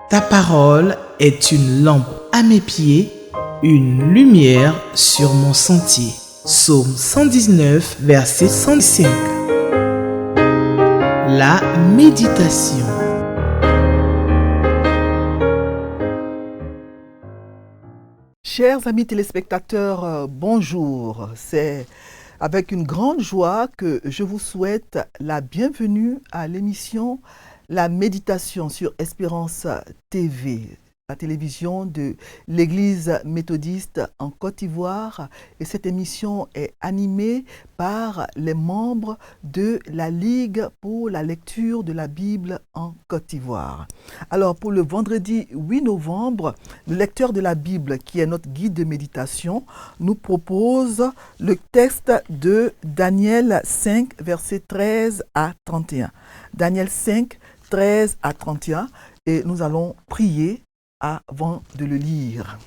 Ta parole est une lampe à mes pieds, une lumière sur mon sentier. Psaume 119, verset 105. La méditation. Chers amis téléspectateurs, bonjour. C'est avec une grande joie que je vous souhaite la bienvenue à l'émission La méditation sur Espérance TV, la télévision de l'Église méthodiste en Côte d'Ivoire. Et cette émission est animée par les membres de la Ligue pour la lecture de la Bible en Côte d'Ivoire. Alors, pour le vendredi 8 novembre, le lecteur de la Bible, qui est notre guide de méditation, nous propose le texte de Daniel 5, versets 13 à 31. Daniel 5, 13 à 31, et nous allons prier avant de le lire.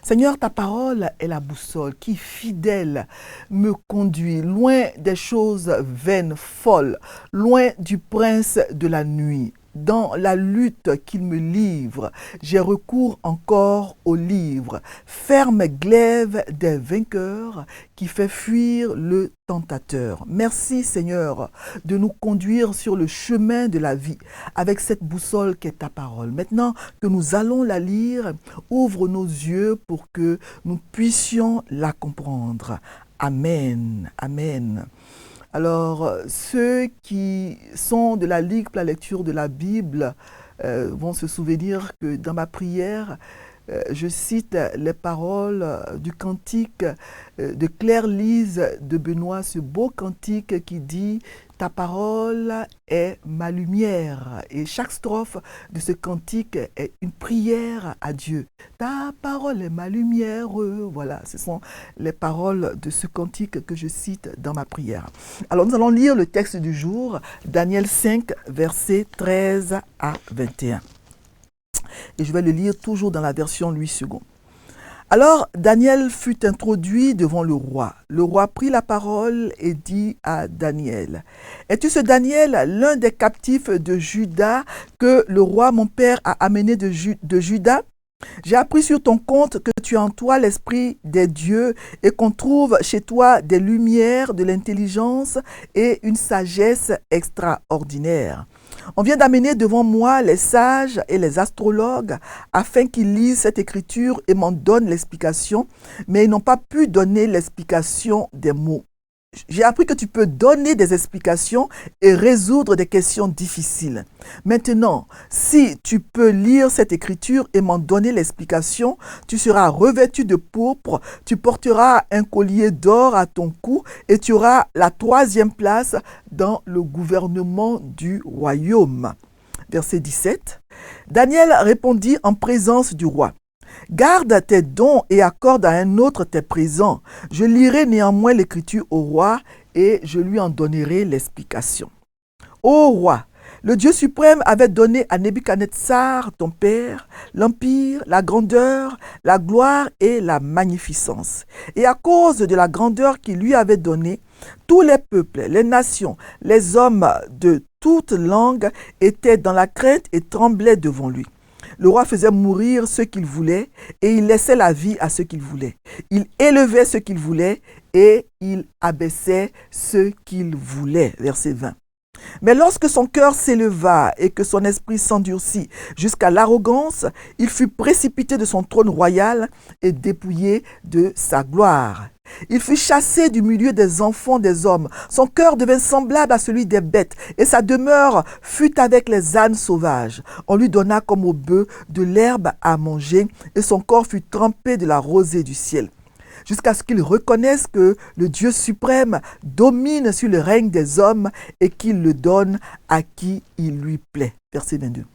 Seigneur, ta parole est la boussole qui, fidèle, me conduit loin des choses vaines, folles, loin du prince de la nuit. Dans la lutte qu'il me livre, j'ai recours encore au livre. Ferme glaive des vainqueurs qui fait fuir le tentateur. Merci Seigneur de nous conduire sur le chemin de la vie avec cette boussole qu'est ta parole. Maintenant que nous allons la lire, ouvre nos yeux pour que nous puissions la comprendre. Amen. Amen. Alors, ceux qui sont de la Ligue pour la lecture de la Bible vont se souvenir que dans ma prière, je cite les paroles du cantique de Claire-Lise de Benoît, ce beau cantique qui dit « Ta parole est ma lumière ». Et chaque strophe de ce cantique est une prière à Dieu. « Ta parole est ma lumière ». Voilà, ce sont les paroles de ce cantique que je cite dans ma prière. Alors nous allons lire le texte du jour, Daniel 5, versets 13 à 21. Et je vais le lire toujours dans la version Louis II. Alors Daniel fut introduit devant le roi. Le roi prit la parole et dit à Daniel, « Es-tu ce Daniel, l'un des captifs de Juda que le roi mon père a amené de Juda ? J'ai appris sur ton compte que tu as en toi l'esprit des dieux et qu'on trouve chez toi des lumières, de l'intelligence et une sagesse extraordinaire. On vient d'amener devant moi les sages et les astrologues afin qu'ils lisent cette écriture et m'en donnent l'explication, mais ils n'ont pas pu donner l'explication des mots. J'ai appris que tu peux donner des explications et résoudre des questions difficiles. Maintenant, si tu peux lire cette écriture et m'en donner l'explication, tu seras revêtu de pourpre, tu porteras un collier d'or à ton cou et tu auras la 3e place dans le gouvernement du royaume. Verset 17. Daniel répondit en présence du roi. Garde tes dons et accorde à un autre tes présents. Je lirai néanmoins l'écriture au roi et je lui en donnerai l'explication. Ô roi, le Dieu suprême avait donné à Nebuchadnezzar, ton père, l'empire, la grandeur, la gloire et la magnificence. Et à cause de la grandeur qu'il lui avait donnée, tous les peuples, les nations, les hommes de toute langue étaient dans la crainte et tremblaient devant lui. Le roi faisait mourir ceux qu'il voulait et il laissait la vie à ceux qu'il voulait. Il élevait ceux qu'il voulait et il abaissait ceux qu'il voulait. Verset 20. Mais lorsque son cœur s'éleva et que son esprit s'endurcit jusqu'à l'arrogance, il fut précipité de son trône royal et dépouillé de sa gloire. Il fut chassé du milieu des enfants des hommes. Son cœur devint semblable à celui des bêtes et sa demeure fut avec les ânes sauvages. On lui donna comme au bœuf de l'herbe à manger et son corps fut trempé de la rosée du ciel. Jusqu'à ce qu'il reconnaisse que le Dieu suprême domine sur le règne des hommes et qu'il le donne à qui il lui plaît. Verset 22.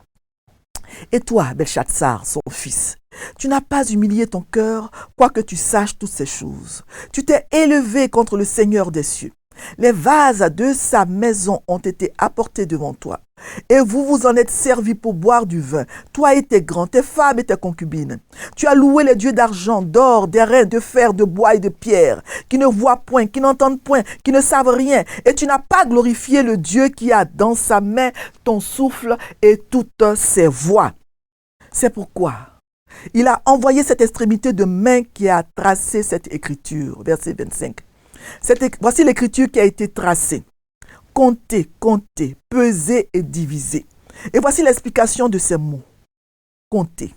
Et toi, Belchatsar, son fils, tu n'as pas humilié ton cœur, quoique tu saches toutes ces choses. Tu t'es élevé contre le Seigneur des cieux. Les vases de sa maison ont été apportés devant toi. Et vous vous en êtes servis pour boire du vin, toi et tes grands, tes femmes et tes concubines. Tu as loué les dieux d'argent, d'or, d'airain, de fer, de bois et de pierre, qui ne voient point, qui n'entendent point, qui ne savent rien. Et tu n'as pas glorifié le Dieu qui a dans sa main ton souffle et toutes ses voix. C'est pourquoi il a envoyé cette extrémité de main qui a tracé cette écriture. Verset 25. Voici l'écriture qui a été tracée. Comptez, comptez, pesez et divisez. Et voici l'explication de ces mots. Comptez.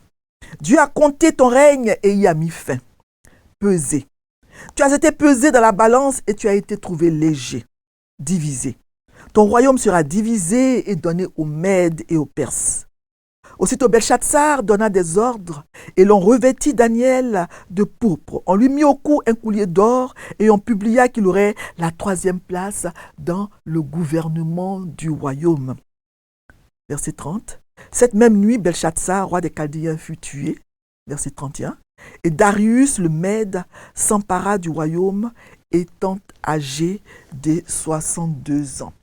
Dieu a compté ton règne et y a mis fin. Pesez. Tu as été pesé dans la balance et tu as été trouvé léger. Divisé. Ton royaume sera divisé et donné aux Mèdes et aux Perses. Aussitôt Belchatsar donna des ordres et l'on revêtit Daniel de pourpre. On lui mit au cou un collier d'or et on publia qu'il aurait la 3e place dans le gouvernement du royaume. Verset 30. Cette même nuit, Belchatsar, roi des Chaldéens, fut tué. Verset 31. Et Darius le Mède s'empara du royaume étant âgé de 62 ans.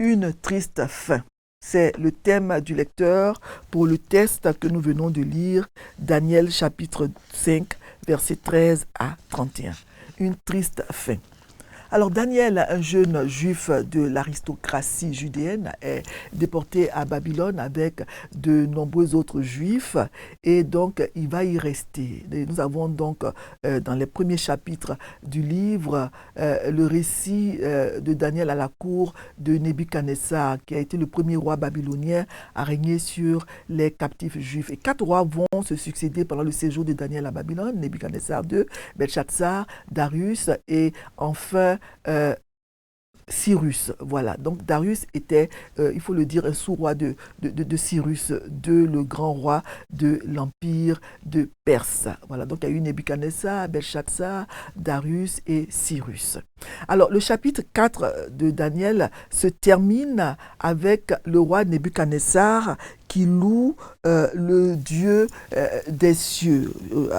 Une triste fin. C'est le thème du lecteur pour le texte que nous venons de lire, Daniel chapitre 5, versets 13 à 31. Une triste fin. Alors Daniel, un jeune juif de l'aristocratie judéenne, est déporté à Babylone avec de nombreux autres juifs et donc il va y rester. Et nous avons donc dans les premiers chapitres du livre le récit de Daniel à la cour de Nebuchadnezzar, qui a été le premier roi babylonien à régner sur les captifs juifs. Et 4 rois vont se succéder pendant le séjour de Daniel à Babylone, Nebuchadnezzar II, Belchatsar, Darius et enfin Cyrus. Voilà, donc Darius était, il faut le dire, un sous-roi de Cyrus II, le grand roi de l'empire de Perse. Voilà, donc il y a eu Nebuchadnezzar, Belchatsar, Darius et Cyrus. Alors, le chapitre 4 de Daniel se termine avec le roi Nebuchadnezzar qui loue le Dieu des cieux.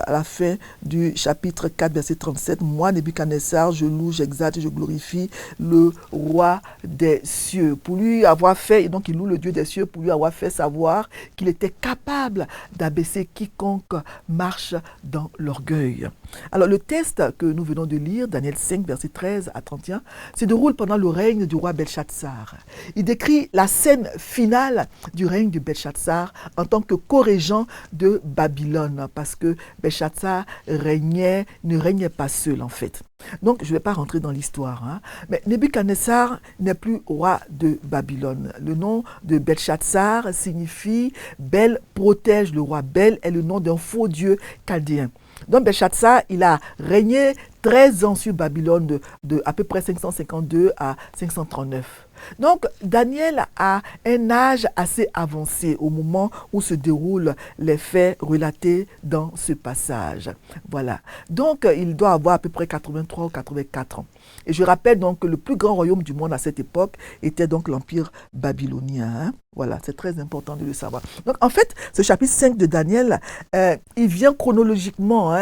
À la fin du chapitre 4, verset 37, « Moi, Nebuchadnezzar, je loue, j'exalte et je glorifie le roi des cieux. » Pour lui avoir fait, et donc il loue le Dieu des cieux, pour lui avoir fait savoir qu'il était capable d'abaisser quiconque marche dans l'orgueil. Alors, le texte que nous venons de lire, Daniel 5, verset 13 à 31, se déroule pendant le règne du roi Belchatsar. Il décrit la scène finale du règne de Belchatsar en tant que co-régent de Babylone, parce que Belchatsar ne régnait pas seul en fait. Donc, je ne vais pas rentrer dans l'histoire, mais Nebuchadnezzar n'est plus roi de Babylone. Le nom de Belchatsar signifie « Bel protège le roi ». Bel est le nom d'un faux dieu chaldéen. Donc Belchatsar, il a régné 13 ans sur Babylone de à peu près 552 à 539. Donc Daniel a un âge assez avancé au moment où se déroulent les faits relatés dans ce passage. Voilà. Donc il doit avoir à peu près 83 ou 84 ans. Et je rappelle donc que le plus grand royaume du monde à cette époque était donc l'empire babylonien. Voilà, c'est très important de le savoir. Donc en fait, ce chapitre 5 de Daniel, il vient chronologiquement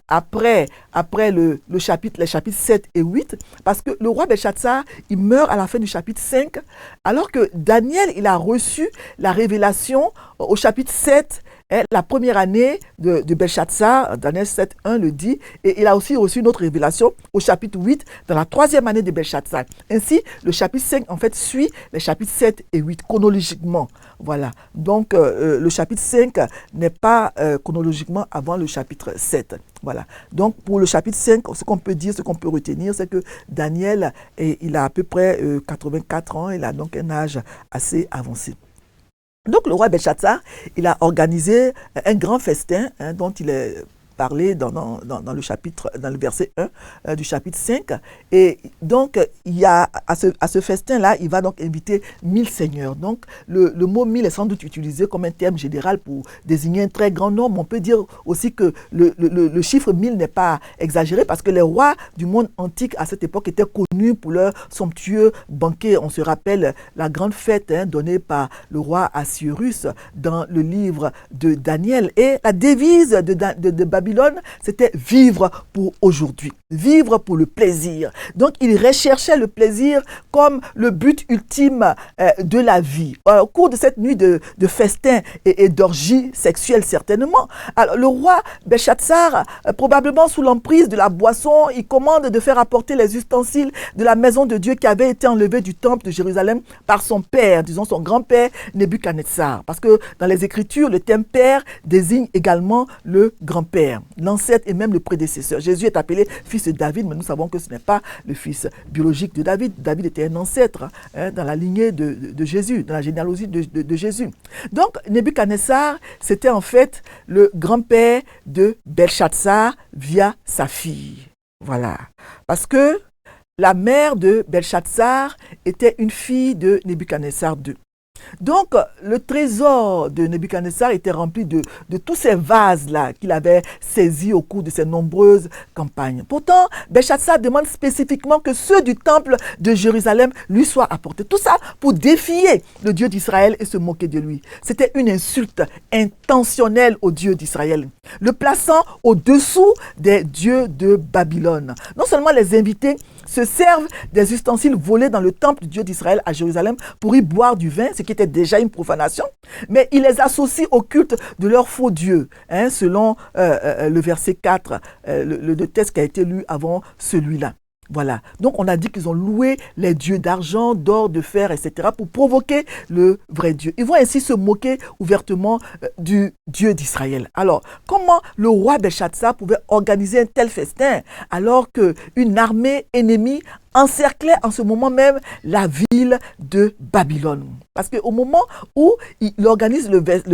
après les chapitres 7 et 8, parce que le roi Belchatsar, il meurt à la fin du chapitre 5, alors que Daniel, il a reçu la révélation au chapitre 7, la première année de Belchatsar, Daniel 7, 1 le dit, et il a aussi reçu une autre révélation au chapitre 8, dans la 3e année de Belchatsar. Ainsi, le chapitre 5, en fait, suit les chapitres 7 et 8 chronologiquement. Voilà. Donc, le chapitre 5 n'est pas chronologiquement avant le chapitre 7. Voilà. Donc, pour le chapitre 5, ce qu'on peut dire, ce qu'on peut retenir, c'est que Daniel, il a à peu près 84 ans, il a donc un âge assez avancé. Donc, le roi Belchatsar, il a organisé un grand festin dont il est parlé dans le verset 1 du chapitre 5. Et donc, il y a, à ce festin-là, il va donc inviter 1000 seigneurs. Donc, le mot 1000 est sans doute utilisé comme un terme général pour désigner un très grand nombre. On peut dire aussi que le chiffre 1000 n'est pas exagéré parce que les rois du monde antique à cette époque étaient connus pour leur somptueux banquet. On se rappelle la grande fête donnée par le roi Assyrus dans le livre de Daniel. Et la devise de Babylone, c'était vivre pour aujourd'hui. vivre pour le plaisir. Donc, il recherchait le plaisir comme le but ultime de la vie. Au cours de cette nuit de festin et d'orgie sexuelle, certainement, alors, le roi Belshazzar, probablement sous l'emprise de la boisson, il commande de faire apporter les ustensiles de la maison de Dieu qui avait été enlevée du temple de Jérusalem par son père, disons son grand-père Nebuchadnezzar. Parce que dans les Écritures, le terme père désigne également le grand-père, l'ancêtre et même le prédécesseur. Jésus est appelé fils de David, mais nous savons que ce n'est pas le fils biologique de David. David était un ancêtre dans la lignée de Jésus, dans la généalogie de Jésus. Donc, Nebuchadnezzar, c'était en fait le grand-père de Belshazzar via sa fille. Voilà. Parce que la mère de Belshazzar était une fille de Nebuchadnezzar II. Donc, le trésor de Nebuchadnezzar était rempli de tous ces vases-là qu'il avait saisis au cours de ses nombreuses campagnes. Pourtant, Belshazzar demande spécifiquement que ceux du temple de Jérusalem lui soient apportés. Tout ça pour défier le Dieu d'Israël et se moquer de lui. C'était une insulte intentionnelle au Dieu d'Israël, le plaçant au-dessous des dieux de Babylone. Non seulement les invités se servent des ustensiles volés dans le temple du Dieu d'Israël à Jérusalem pour y boire du vin, ce qui était déjà une profanation, mais ils les associent au culte de leur faux Dieu, selon le verset 4, le texte qui a été lu avant celui-là. Voilà. Donc, on a dit qu'ils ont loué les dieux d'argent, d'or, de fer, etc. pour provoquer le vrai Dieu. Ils vont ainsi se moquer ouvertement du Dieu d'Israël. Alors, comment le roi Belshazzar pouvait organiser un tel festin alors qu'une armée ennemie encerclait en ce moment même la ville de Babylone? Parce qu'au moment où il organise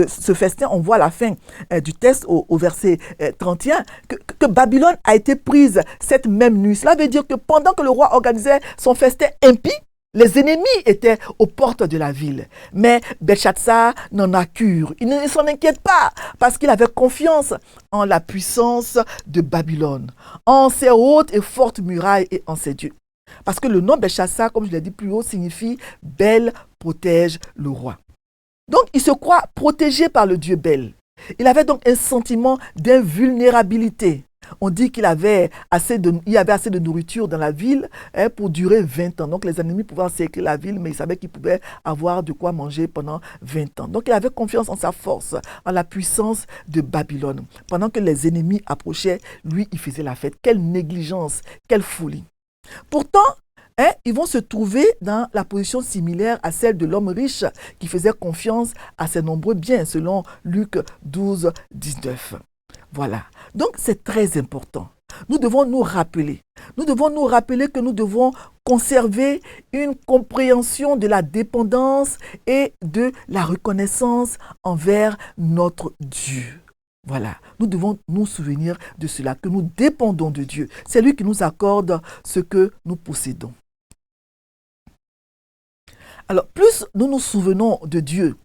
ce festin, on voit à la fin du texte au verset 31 que Babylone a été prise cette même nuit. Cela veut dire que pendant que le roi organisait son festin impie, les ennemis étaient aux portes de la ville. Mais Belshazzar n'en a cure. Il ne s'en inquiète pas parce qu'il avait confiance en la puissance de Babylone, en ses hautes et fortes murailles et en ses dieux. Parce que le nom Belshazzar, comme je l'ai dit plus haut, signifie « Bel protège le roi ». Donc, il se croit protégé par le dieu Bel. Il avait donc un sentiment d'invulnérabilité. On dit qu'il y avait assez de nourriture dans la ville pour durer 20 ans. Donc, les ennemis pouvaient encercler la ville, mais il savait qu'il pouvait avoir de quoi manger pendant 20 ans. Donc, il avait confiance en sa force, en la puissance de Babylone. Pendant que les ennemis approchaient, lui, il faisait la fête. Quelle négligence, quelle folie. Pourtant, ils vont se trouver dans la position similaire à celle de l'homme riche qui faisait confiance à ses nombreux biens, selon Luc 12, 19. Voilà. Donc, c'est très important. Nous devons nous rappeler que nous devons conserver une compréhension de la dépendance et de la reconnaissance envers notre Dieu. Voilà, nous devons nous souvenir de cela, que nous dépendons de Dieu. C'est lui qui nous accorde ce que nous possédons. Alors, plus nous nous souvenons de Dieu,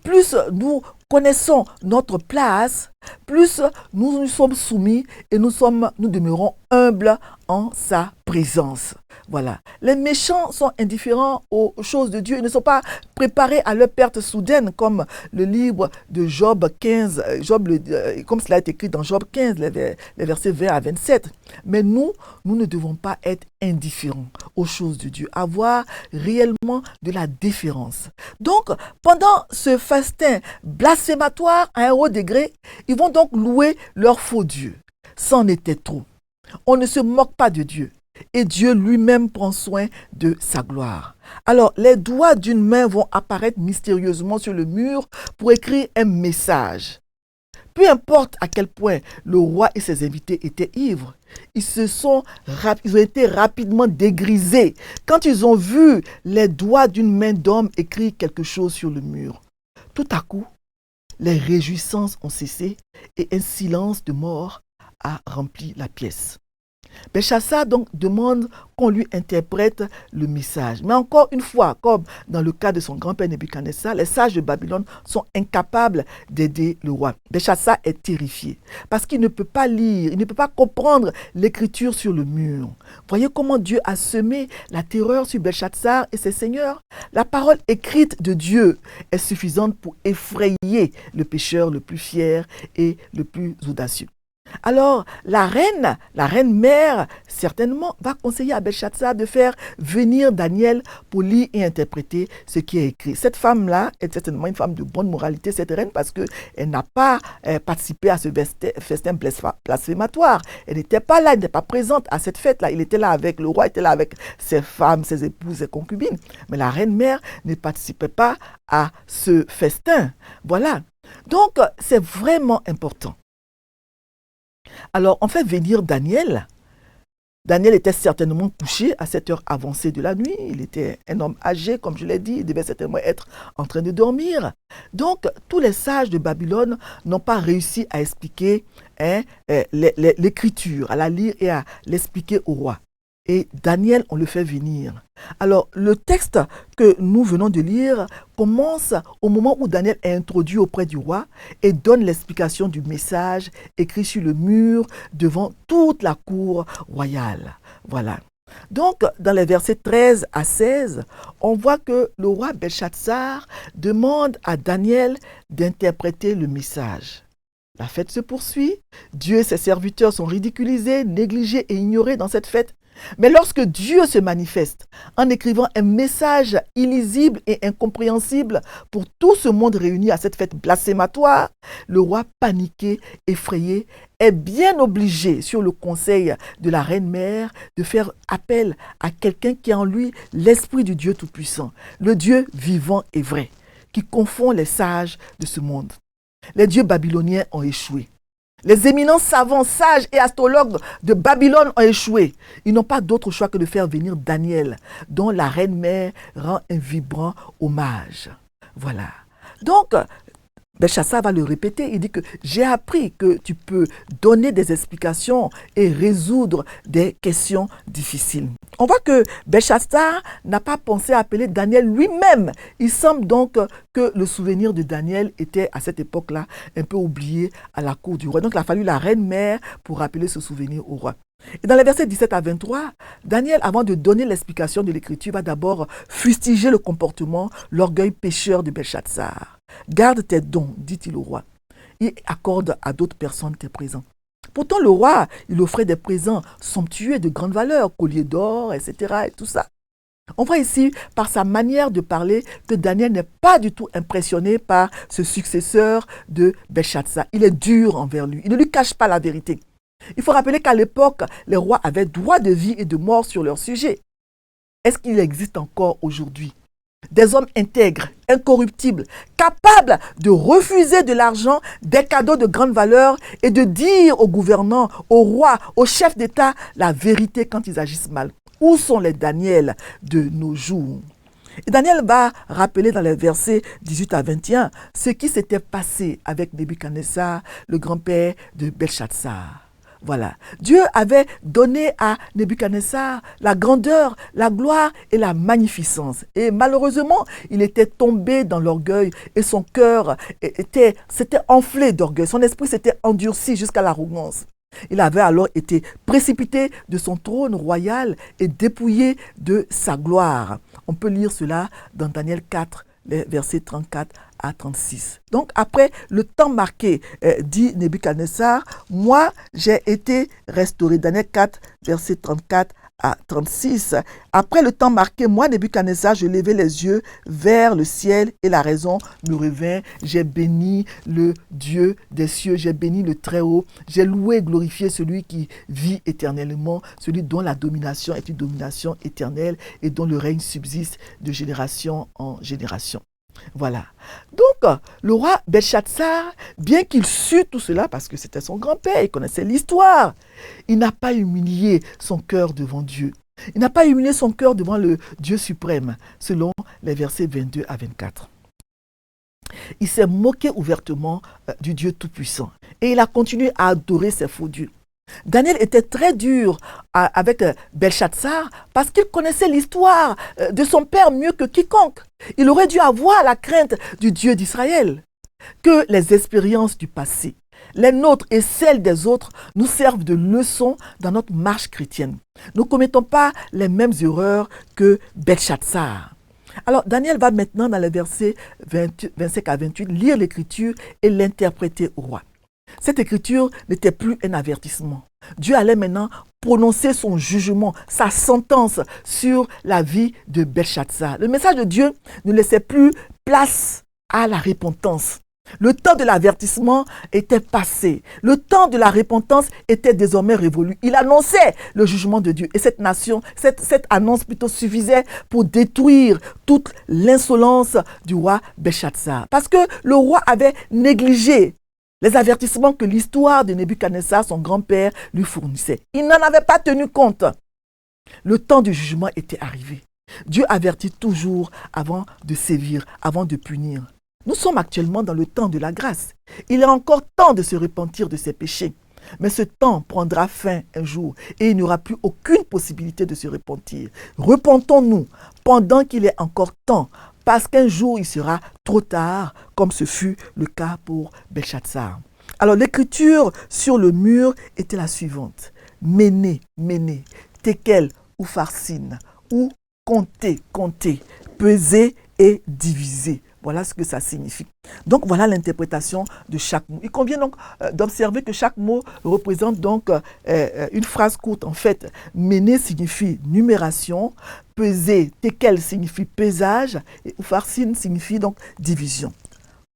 plus nous connaissons notre place, plus nous nous sommes soumis et nous demeurons humbles en sa présence. Voilà. Les méchants sont indifférents aux choses de Dieu. Ils ne sont pas préparés à leur perte soudaine, comme le livre de Job 15, comme cela est écrit dans Job 15, les versets 20 à 27. Mais nous ne devons pas être indifférents aux choses de Dieu, avoir réellement de la déférence. Donc, pendant ce festin blasphématoire à un haut degré, ils vont donc louer leur faux Dieu. C'en était trop. On ne se moque pas de Dieu. Et Dieu lui-même prend soin de sa gloire. Alors, les doigts d'une main vont apparaître mystérieusement sur le mur pour écrire un message. Peu importe à quel point le roi et ses invités étaient ivres, ils ont été rapidement dégrisés quand ils ont vu les doigts d'une main d'homme écrire quelque chose sur le mur. Tout à coup, les réjouissances ont cessé et un silence de mort a rempli la pièce. Belshazzar donc demande qu'on lui interprète le message. Mais encore une fois, comme dans le cas de son grand-père Nebuchadnezzar, les sages de Babylone sont incapables d'aider le roi. Belshazzar est terrifié parce qu'il ne peut pas lire, il ne peut pas comprendre l'écriture sur le mur. Voyez comment Dieu a semé la terreur sur Belshazzar et ses seigneurs. La parole écrite de Dieu est suffisante pour effrayer le pécheur le plus fier et le plus audacieux. Alors, la reine mère, certainement, va conseiller à Belshazzar de faire venir Daniel pour lire et interpréter ce qui est écrit. Cette femme-là est certainement une femme de bonne moralité, cette reine, parce qu'elle n'a pas participé à ce festin blasphématoire. Elle n'était pas là, elle n'était pas présente à cette fête-là. Il était là avec le roi, était là avec ses femmes, ses épouses, ses concubines. Mais la reine mère ne participait pas à ce festin. Voilà. Donc, c'est vraiment important. Alors, on fait venir Daniel. Daniel était certainement couché à cette heure avancée de la nuit. Il était un homme âgé, comme je l'ai dit. Il devait certainement être en train de dormir. Donc, tous les sages de Babylone n'ont pas réussi à expliquer l'écriture, à la lire et à l'expliquer au roi. Et Daniel, on le fait venir. Alors, le texte que nous venons de lire commence au moment où Daniel est introduit auprès du roi et donne l'explication du message écrit sur le mur devant toute la cour royale. Voilà. Donc, dans les versets 13 à 16, on voit que le roi Belshazzar demande à Daniel d'interpréter le message. La fête se poursuit. Dieu et ses serviteurs sont ridiculisés, négligés et ignorés dans cette fête. Mais lorsque Dieu se manifeste en écrivant un message illisible et incompréhensible pour tout ce monde réuni à cette fête blasphématoire, le roi paniqué, effrayé, est bien obligé, sur le conseil de la reine-mère, de faire appel à quelqu'un qui a en lui l'esprit du Dieu Tout-Puissant, le Dieu vivant et vrai, qui confond les sages de ce monde. Les dieux babyloniens ont échoué. Les éminents savants, sages et astrologues de Babylone ont échoué. Ils n'ont pas d'autre choix que de faire venir Daniel, dont la reine-mère rend un vibrant hommage. Voilà. Donc, Belshazzar va le répéter, il dit que j'ai appris que tu peux donner des explications et résoudre des questions difficiles. On voit que Belshazzar n'a pas pensé à appeler Daniel lui-même. Il semble donc que le souvenir de Daniel était à cette époque-là un peu oublié à la cour du roi. Donc il a fallu la reine-mère pour rappeler ce souvenir au roi. Et dans les versets 17 à 23, Daniel, avant de donner l'explication de l'écriture, va d'abord fustiger le comportement, l'orgueil pécheur de Belshazzar. Garde tes dons, dit-il au roi, et accorde à d'autres personnes tes présents. Pourtant, le roi, il offrait des présents somptueux et de grande valeur, colliers d'or, etc. et tout ça. On voit ici, par sa manière de parler, que Daniel n'est pas du tout impressionné par ce successeur de Belshazzar. Il est dur envers lui, il ne lui cache pas la vérité. Il faut rappeler qu'à l'époque, les rois avaient droit de vie et de mort sur leur sujet. Est-ce qu'il existe encore aujourd'hui des hommes intègres, incorruptibles, capables de refuser de l'argent, des cadeaux de grande valeur et de dire aux gouvernants, aux rois, aux chefs d'État la vérité quand ils agissent mal? Où sont les Daniel de nos jours? Et Daniel va rappeler dans les versets 18 à 21 ce qui s'était passé avec Nebuchadnezzar, le grand-père de Belshazzar. Voilà. Dieu avait donné à Nebuchadnezzar la grandeur, la gloire et la magnificence. Et malheureusement, il était tombé dans l'orgueil et son cœur s'était enflé d'orgueil. Son esprit s'était endurci jusqu'à l'arrogance. Il avait alors été précipité de son trône royal et dépouillé de sa gloire. On peut lire cela dans Daniel 4, les versets 34 à 36. Donc après le temps marqué, dit Nebuchadnezzar, moi j'ai été restauré. Daniel 4, versets 34 à 36. Après le temps marqué, moi Nebuchadnezzar, je levai les yeux vers le ciel et la raison me revint. J'ai béni le Dieu des cieux, j'ai béni le Très-Haut, j'ai loué et glorifié celui qui vit éternellement, celui dont la domination est une domination éternelle et dont le règne subsiste de génération en génération. Voilà. Donc, le roi Belshazzar, bien qu'il sût tout cela, parce que c'était son grand-père, il connaissait l'histoire, il n'a pas humilié son cœur devant Dieu. Il n'a pas humilié son cœur devant le Dieu suprême, selon les versets 22 à 24. Il s'est moqué ouvertement du Dieu Tout-Puissant et il a continué à adorer ses faux dieux. Daniel était très dur avec Belshazzar parce qu'il connaissait l'histoire de son père mieux que quiconque. Il aurait dû avoir la crainte du Dieu d'Israël. Que les expériences du passé, les nôtres et celles des autres, nous servent de leçon dans notre marche chrétienne. Ne commettons pas les mêmes erreurs que Belshazzar. Alors Daniel va maintenant dans les versets 25 à 28 lire l'écriture et l'interpréter au roi. Cette écriture n'était plus un avertissement. Dieu allait maintenant prononcer son jugement, sa sentence sur la vie de Belshazzar. Le message de Dieu ne laissait plus place à la repentance. Le temps de l'avertissement était passé. Le temps de la repentance était désormais révolu. Il annonçait le jugement de Dieu. Et cette annonce plutôt suffisait pour détruire toute l'insolence du roi Belshazzar. Parce que le roi avait négligé les avertissements que l'histoire de Nebuchadnezzar, son grand-père, lui fournissait. Il n'en avait pas tenu compte. Le temps du jugement était arrivé. Dieu avertit toujours avant de sévir, avant de punir. Nous sommes actuellement dans le temps de la grâce. Il est encore temps de se repentir de ses péchés. Mais ce temps prendra fin un jour et il n'y aura plus aucune possibilité de se repentir. Repentons-nous pendant qu'il est encore temps, parce qu'un jour il sera trop tard, comme ce fut le cas pour Belshazzar. Alors l'écriture sur le mur était la suivante. Méné, Méné, Tekel ou Pharsine, ou compter, compter, peser et diviser. Voilà ce que ça signifie. Donc, voilà l'interprétation de chaque mot. Il convient donc d'observer que chaque mot représente donc une phrase courte. En fait, méné signifie numération, peser, tekel signifie pesage, et upharsin signifie donc division.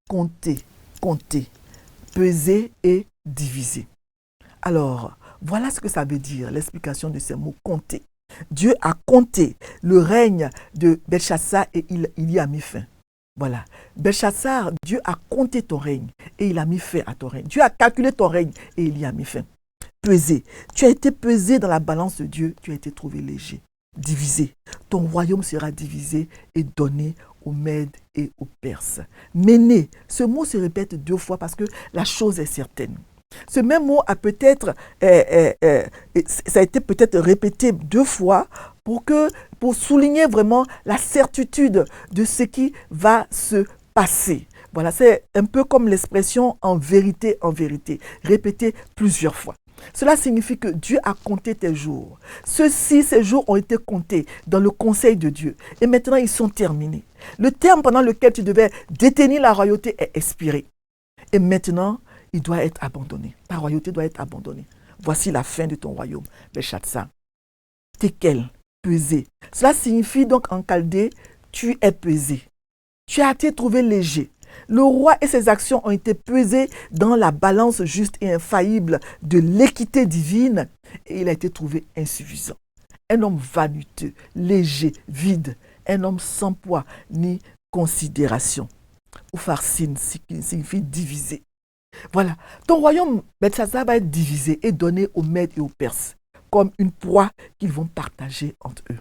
Compter, compter, peser et diviser. Alors, voilà ce que ça veut dire, l'explication de ces mots, compter. Dieu a compté le règne de Belshazzar et il y a mis fin. Voilà. Belshazzar, Dieu a compté ton règne et il a mis fin à ton règne. Dieu a calculé ton règne et il y a mis fin. Pesé. Tu as été pesé dans la balance de Dieu, tu as été trouvé léger. Divisé. Ton royaume sera divisé et donné aux Mèdes et aux Perses. Méné. Ce mot se répète 2 fois parce que la chose est certaine. Ce même mot a peut-être, ça a été peut-être répété 2 fois pour souligner vraiment la certitude de ce qui va se passer. Voilà, c'est un peu comme l'expression en vérité, répétée plusieurs fois. Cela signifie que Dieu a compté tes jours. Ces jours ont été comptés dans le conseil de Dieu. Et maintenant, ils sont terminés. Le terme pendant lequel tu devais détenir la royauté est expiré. Et maintenant, il doit être abandonné. Ta royauté doit être abandonnée. Voici la fin de ton royaume, Belshazzar. Tekel, pesé. Cela signifie donc en chaldée, tu es pesé. Tu as été trouvé léger. Le roi et ses actions ont été pesés dans la balance juste et infaillible de l'équité divine et il a été trouvé insuffisant. Un homme vaniteux, léger, vide, un homme sans poids ni considération. Upharsin signifie divisé. Voilà, ton royaume, Belshazzar, va être divisé et donné aux Mèdes et aux Perses, comme une proie qu'ils vont partager entre eux.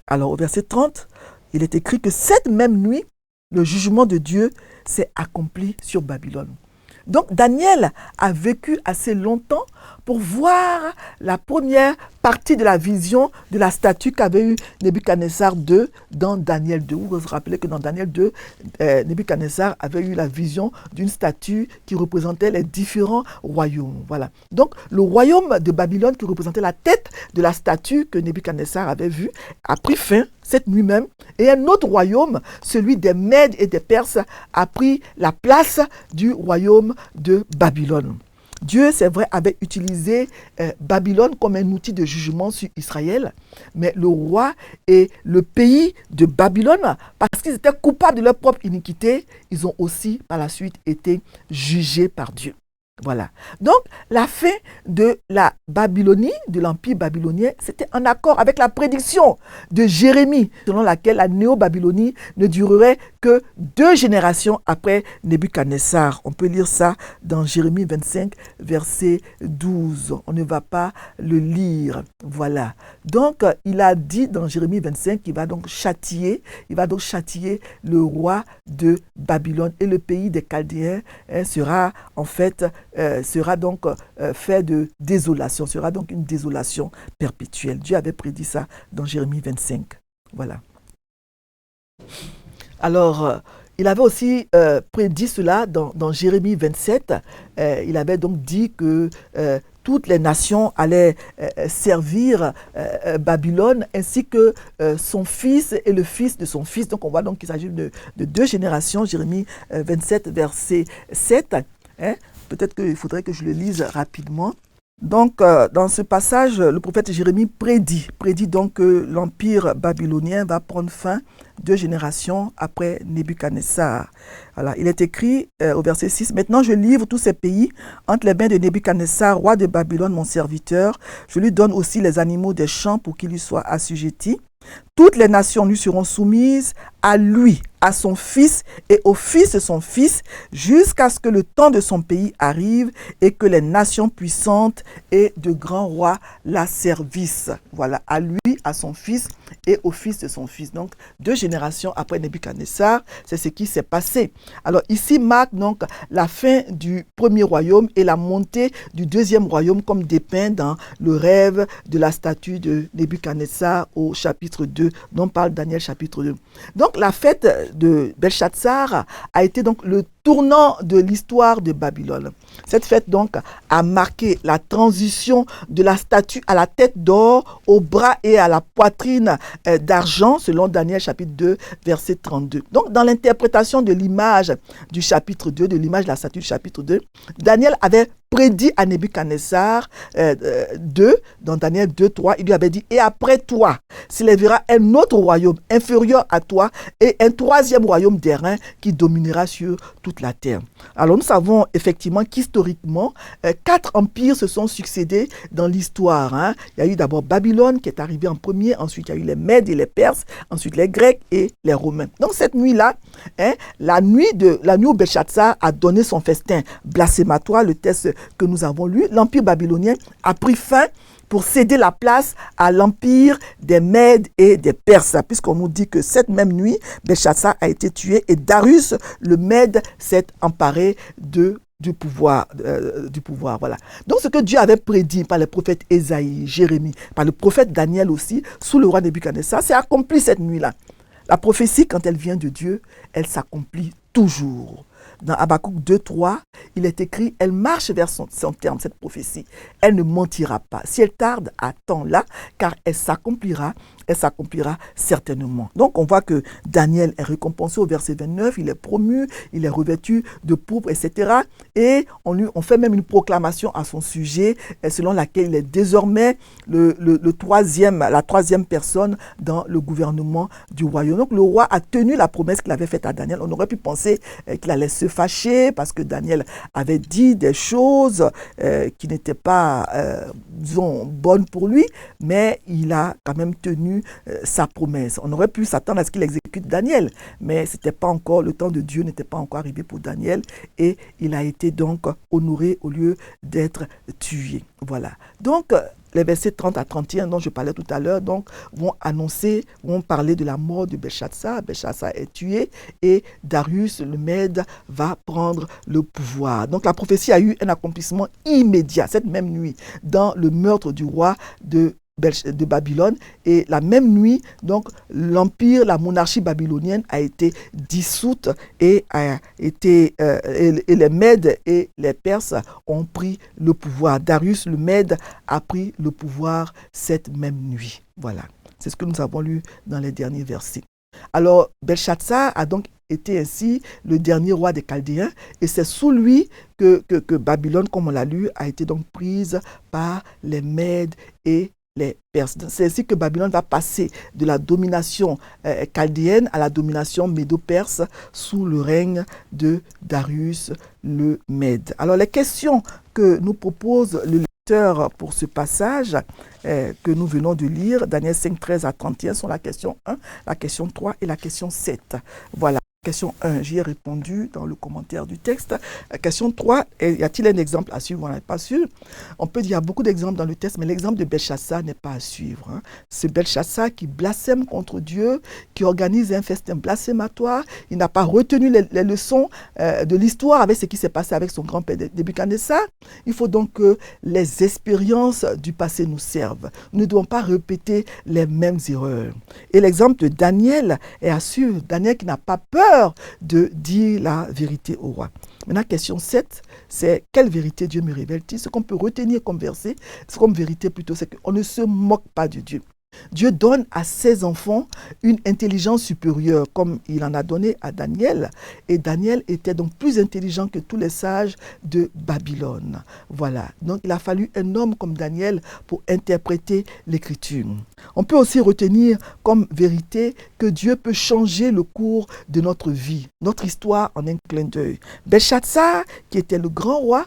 Alors au verset 30, il est écrit que cette même nuit, le jugement de Dieu s'est accompli sur Babylone. Donc Daniel a vécu assez longtemps pour voir la première partie de la vision de la statue qu'avait eu Nebuchadnezzar II dans Daniel 2. Vous vous rappelez que dans Daniel 2, Nebuchadnezzar avait eu la vision d'une statue qui représentait les différents royaumes. Voilà. Donc le royaume de Babylone qui représentait la tête de la statue que Nebuchadnezzar avait vue a pris fin cette nuit même. Et un autre royaume, celui des Mèdes et des Perses, a pris la place du royaume de Babylone. Dieu, c'est vrai, avait utilisé Babylone comme un outil de jugement sur Israël, mais le roi et le pays de Babylone, parce qu'ils étaient coupables de leur propre iniquité, ils ont aussi par la suite été jugés par Dieu. Voilà. Donc, la fin de la Babylonie, de l'empire babylonien, c'était en accord avec la prédiction de Jérémie, selon laquelle la néo-Babylonie ne durerait que 2 générations après Nebuchadnezzar. On peut lire ça dans Jérémie 25, verset 12. On ne va pas le lire. Voilà. Donc, il a dit dans Jérémie 25 qu'il va donc châtier le roi de Babylone et le pays des Chaldéens sera en fait sera donc fait de désolation, sera donc une désolation perpétuelle. Dieu avait prédit ça dans Jérémie 25. Voilà. Alors, il avait aussi prédit cela dans Jérémie 27. Il avait donc dit que toutes les nations allaient servir Babylone, ainsi que son fils et le fils de son fils. Donc, on voit donc qu'il s'agit de 2 générations. Jérémie 27, verset 7. peut-être qu'il faudrait que je le lise rapidement. Donc, dans ce passage, le prophète Jérémie prédit donc que l'empire babylonien va prendre fin 2 générations après Nebuchadnezzar. Voilà, il est écrit au verset 6, « Maintenant je livre tous ces pays entre les mains de Nebuchadnezzar, roi de Babylone, mon serviteur. Je lui donne aussi les animaux des champs pour qu'il lui soit assujetti. Toutes les nations lui seront soumises, à lui, à son fils et au fils de son fils, jusqu'à ce que le temps de son pays arrive et que les nations puissantes et de grands rois la servissent. » Voilà, à lui, à son fils et au fils de son fils. Donc, 2 générations après Nebuchadnezzar, c'est ce qui s'est passé. Alors ici marque donc la fin du premier royaume et la montée du deuxième royaume comme dépeint dans le rêve de la statue de Nebuchadnezzar au chapitre 2, dont parle Daniel chapitre 2. Donc la fête de Belchatsar a été donc le tournant de l'histoire de Babylone. Cette fête donc a marqué la transition de la statue à la tête d'or, au bras et à la poitrine d'argent, selon Daniel chapitre 2, verset 32. Donc dans l'interprétation de l'image du chapitre 2, de l'image de la statue du chapitre 2, Daniel avait prédit à Nebuchadnezzar 2, dans Daniel 2, 3, il lui avait dit « Et après toi, s'élèvera un autre royaume inférieur à toi et un troisième royaume d'airain qui dominera sur toute la terre. » Alors nous savons effectivement qu'historiquement, 4 empires se sont succédés dans l'histoire. Il y a eu d'abord Babylone qui est arrivé en premier, ensuite il y a eu les Mèdes et les Perses, ensuite les Grecs et les Romains. Donc cette nuit-là, la nuit où Belchatsar a donné son festin blasphématoire, le texte que nous avons lu, l'empire babylonien a pris fin pour céder la place à l'empire des Mèdes et des Perses, puisqu'on nous dit que cette même nuit, Belchatsar a été tué et Darius le Mède s'est emparé du pouvoir, voilà. Donc ce que Dieu avait prédit par les prophètes Ésaïe, Jérémie, par le prophète Daniel aussi, sous le roi Nebuchadnezzar, s'est accompli cette nuit-là. La prophétie, quand elle vient de Dieu, elle s'accomplit toujours. Dans Habakkuk 2, 3, il est écrit « Elle marche vers son terme, cette prophétie. Elle ne mentira pas. Si elle tarde, attends-la, car elle s'accomplira certainement. » Donc, on voit que Daniel est récompensé au verset 29, il est promu, il est revêtu de pourpre, etc. Et on fait même une proclamation à son sujet, selon laquelle il est désormais la troisième personne dans le gouvernement du royaume. Donc, le roi a tenu la promesse qu'il avait faite à Daniel. On aurait pu penser qu'il allait se fâcher parce que Daniel avait dit des choses qui n'étaient pas, disons, bonnes pour lui, mais il a quand même tenu sa promesse. On aurait pu s'attendre à ce qu'il exécute Daniel, mais c'était pas encore, le temps de Dieu n'était pas encore arrivé pour Daniel et il a été donc honoré au lieu d'être tué. Voilà. Donc, les versets 30 à 31 dont je parlais tout à l'heure donc, vont parler de la mort de Belchatsar. Belchatsar est tué et Darius le Mède va prendre le pouvoir. Donc la prophétie a eu un accomplissement immédiat cette même nuit dans le meurtre du roi de Babylone, et la même nuit, donc l'empire, la monarchie babylonienne a été dissoute et les Mèdes et les Perses ont pris le pouvoir. Darius le Mède a pris le pouvoir cette même nuit. Voilà, c'est ce que nous avons lu dans les derniers versets. Alors, Belchatsar a donc été ainsi le dernier roi des Chaldéens, et c'est sous lui que Babylone, comme on l'a lu, a été donc prise par les Mèdes et les Perses. C'est ainsi que Babylone va passer de la domination chaldéenne à la domination médo-perse sous le règne de Darius le Mède. Alors les questions que nous propose le lecteur pour ce passage que nous venons de lire, Daniel 5, 13 à 31, sont la question 1, la question 3 et la question 7. Voilà. Question 1, j'y ai répondu dans le commentaire du texte. Question 3, y a-t-il un exemple à suivre? On n'est pas sûr. On peut dire qu'il y a beaucoup d'exemples dans le texte, mais l'exemple de Belchatsar n'est pas à suivre. C'est Belchatsar qui blasphème contre Dieu, qui organise un festin blasphématoire. Il n'a pas retenu les leçons de l'histoire avec ce qui s'est passé avec son grand-père Nebuchadnezzar. Il faut donc que les expériences du passé nous servent. Nous ne devons pas répéter les mêmes erreurs. Et l'exemple de Daniel est à suivre. Daniel qui n'a pas peur de dire la vérité au roi. Maintenant, question 7, c'est quelle vérité Dieu me révèle-t-il? Ce qu'on peut retenir comme verset, comme vérité plutôt, c'est qu'on ne se moque pas de Dieu. Dieu donne à ses enfants une intelligence supérieure, comme il en a donné à Daniel. Et Daniel était donc plus intelligent que tous les sages de Babylone. Voilà. Donc il a fallu un homme comme Daniel pour interpréter l'Écriture. On peut aussi retenir comme vérité que Dieu peut changer le cours de notre vie, notre histoire en un clin d'œil. Belshazzar, qui était le grand roi,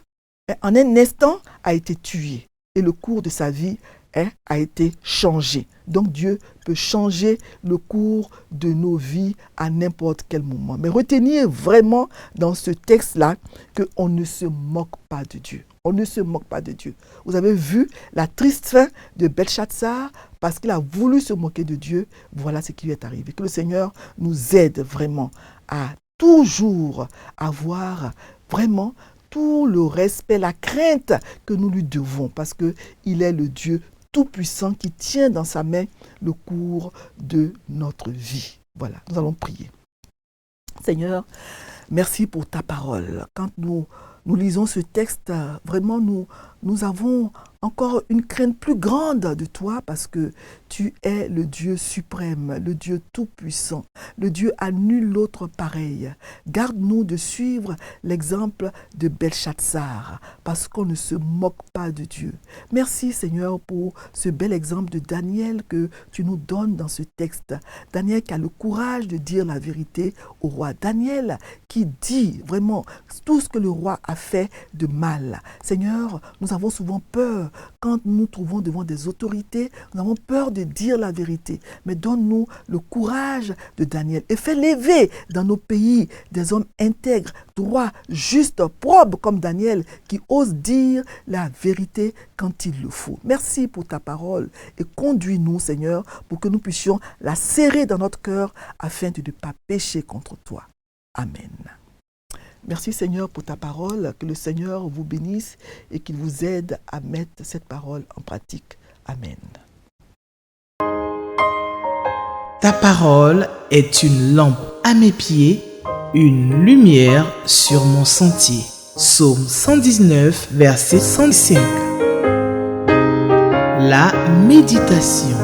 en un instant a été tué. Et le cours de sa vie a été changé. Donc Dieu peut changer le cours de nos vies à n'importe quel moment. Mais retenir vraiment dans ce texte-là qu'on ne se moque pas de Dieu. On ne se moque pas de Dieu. Vous avez vu la triste fin de Belshazzar parce qu'il a voulu se moquer de Dieu. Voilà ce qui lui est arrivé. Que le Seigneur nous aide vraiment à toujours avoir vraiment tout le respect, la crainte que nous lui devons parce qu'il est le Dieu tout-puissant qui tient dans sa main le cours de notre vie. Voilà, nous allons prier. Seigneur, merci pour ta parole. Quand nous lisons ce texte, vraiment nous avons encore une crainte plus grande de toi parce que tu es le Dieu suprême, le Dieu tout-puissant, le Dieu à nul autre pareil. Garde-nous de suivre l'exemple de Belshazzar parce qu'on ne se moque pas de Dieu. Merci Seigneur pour ce bel exemple de Daniel que tu nous donnes dans ce texte. Daniel qui a le courage de dire la vérité au roi. Daniel qui dit vraiment tout ce que le roi a fait de mal. Seigneur, nous avons souvent peur quand nous nous trouvons devant des autorités, nous avons peur de dire la vérité. Mais donne-nous le courage de Daniel et fais lever dans nos pays des hommes intègres, droits, justes, probes comme Daniel qui osent dire la vérité quand il le faut. Merci pour ta parole et conduis-nous, Seigneur, pour que nous puissions la serrer dans notre cœur afin de ne pas pécher contre toi. Amen. Merci Seigneur pour ta parole, que le Seigneur vous bénisse et qu'il vous aide à mettre cette parole en pratique. Amen. Ta parole est une lampe à mes pieds, une lumière sur mon sentier. Psaume 119, verset 105. La méditation.